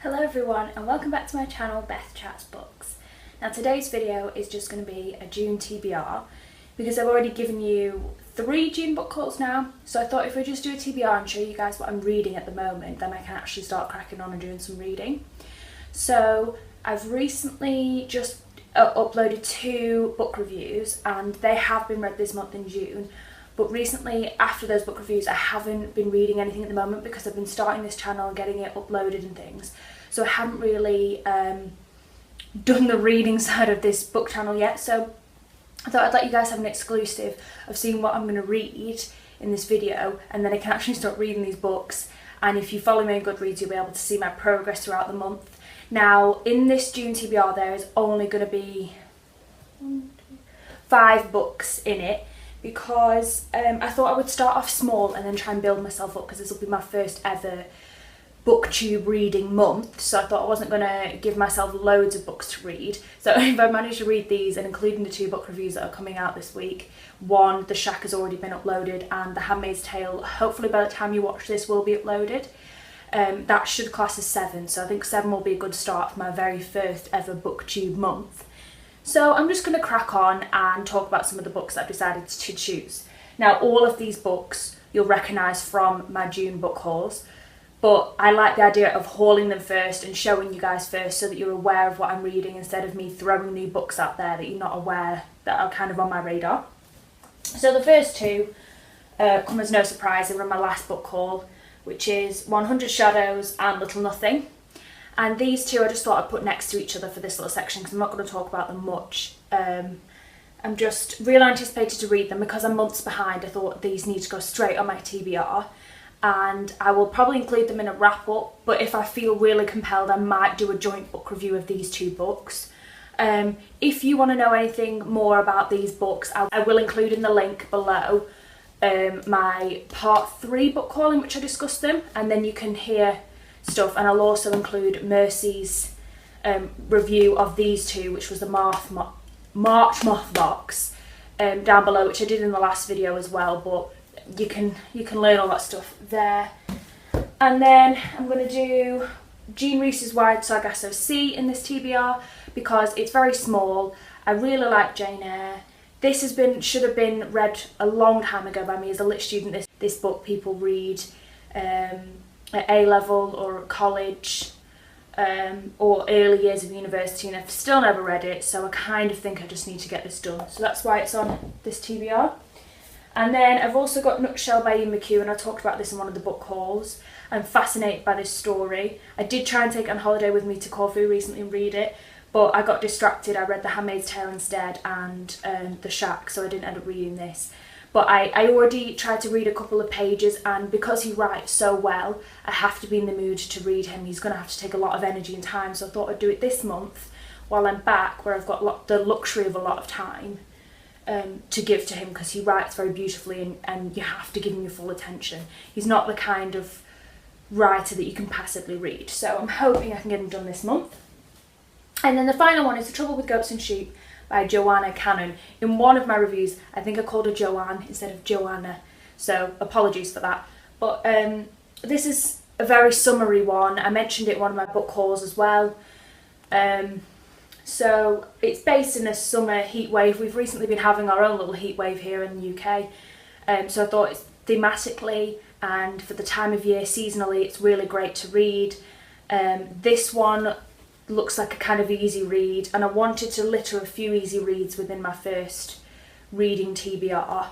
Hello everyone and welcome back to my channel Beth Chats Books. Now today's video is just going to be a June TBR because I've already given you 3 June book hauls now, so I thought if we just do a TBR and show you guys what I'm reading at the moment, then I can actually start cracking on and doing some reading. So I've recently just uploaded 2 book reviews and they have been read this month in June. But recently, after those book reviews, I haven't been reading anything at the moment because I've been starting this channel and getting it uploaded and things. So I haven't really done the reading side of this book channel yet. So I thought I'd let you guys have an exclusive of seeing what I'm going to read in this video. And then I can actually start reading these books. And if you follow me on Goodreads, you'll be able to see my progress throughout the month. Now, in this June TBR, there is only going to be 5 books in it, because I thought I would start off small and then try and build myself up, because this will be my first ever booktube reading month, so I thought I wasn't going to give myself loads of books to read. So if I manage to read these, and including the 2 book reviews that are coming out this week, one, The Shack has already been uploaded, and The Handmaid's Tale, hopefully by the time you watch this, will be uploaded. That should class as 7, so I think 7 will be a good start for my very first ever booktube month. So I'm just going to crack on and talk about some of the books I've decided to choose. Now, all of these books you'll recognise from my June book hauls, but I like the idea of hauling them first and showing you guys first so that you're aware of what I'm reading, instead of me throwing new books out there that you're not aware that are kind of on my radar. So the first 2 come as no surprise. They were in my last book haul, which is 100 Shadows and Little Nothing. And these 2 I just thought I'd put next to each other for this little section because I'm not going to talk about them much. I'm just really anticipated to read them because I'm months behind. I thought these need to go straight on my TBR, and I will probably include them in a wrap up, but if I feel really compelled, I might do a joint book review of these 2 books. If you want to know anything more about these books, I will include in the link below my part 3 book haul in which I discussed them, and then you can hear stuff, and I'll also include Mercy's review of these 2, which was the March Moth box, down below, which I did in the last video as well, but you can learn all that stuff there. And then I'm going to do Jean Rhys's Wide Sargasso Sea in this TBR because it's very small. I really like Jane Eyre. This should have been read a long time ago by me as a lit student. This book people read at A level or at college, or early years of university, and I've still never read it, so I kind of think I just need to get this done. So that's why it's on this TBR. And then I've also got Nutshell by Ian McEwan. I talked about this in one of the book hauls. I'm fascinated by this story. I did try and take it on holiday with me to Corfu recently and read it, but I got distracted. I read The Handmaid's Tale instead and The Shack, so I didn't end up reading this. But I already tried to read a couple of pages, and because he writes so well, I have to be in the mood to read him. He's going to have to take a lot of energy and time, so I thought I'd do it this month while I'm back, where I've got the luxury of a lot of time to give to him, because he writes very beautifully and you have to give him your full attention. He's not the kind of writer that you can passively read, so I'm hoping I can get him done this month. And then the final one is The Trouble with Goats and Sheep by Joanna Cannon. In one of my reviews, I think I called her Joanne instead of Joanna, so apologies for that. But this is a very summery one. I mentioned it in one of my book hauls as well. So it's based in a summer heat wave. We've recently been having our own little heat wave here in the UK. So I thought it's thematically and for the time of year, seasonally, it's really great to read. This one looks like a kind of easy read, and I wanted to litter a few easy reads within my first reading TBR,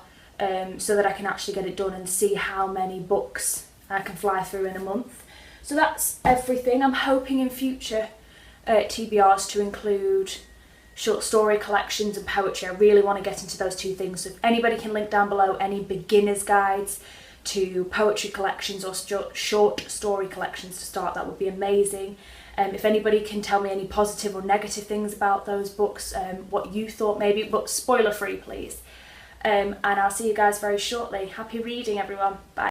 so that I can actually get it done and see how many books I can fly through in a month. So that's everything. I'm hoping in future TBRs to include short story collections and poetry. I really want to get into those 2 things. So if anybody can link down below any beginner's guides to poetry collections or short story collections to start, that would be amazing. If anybody can tell me any positive or negative things about those books, what you thought maybe, but spoiler free please. And I'll see you guys very shortly. Happy reading everyone. Bye.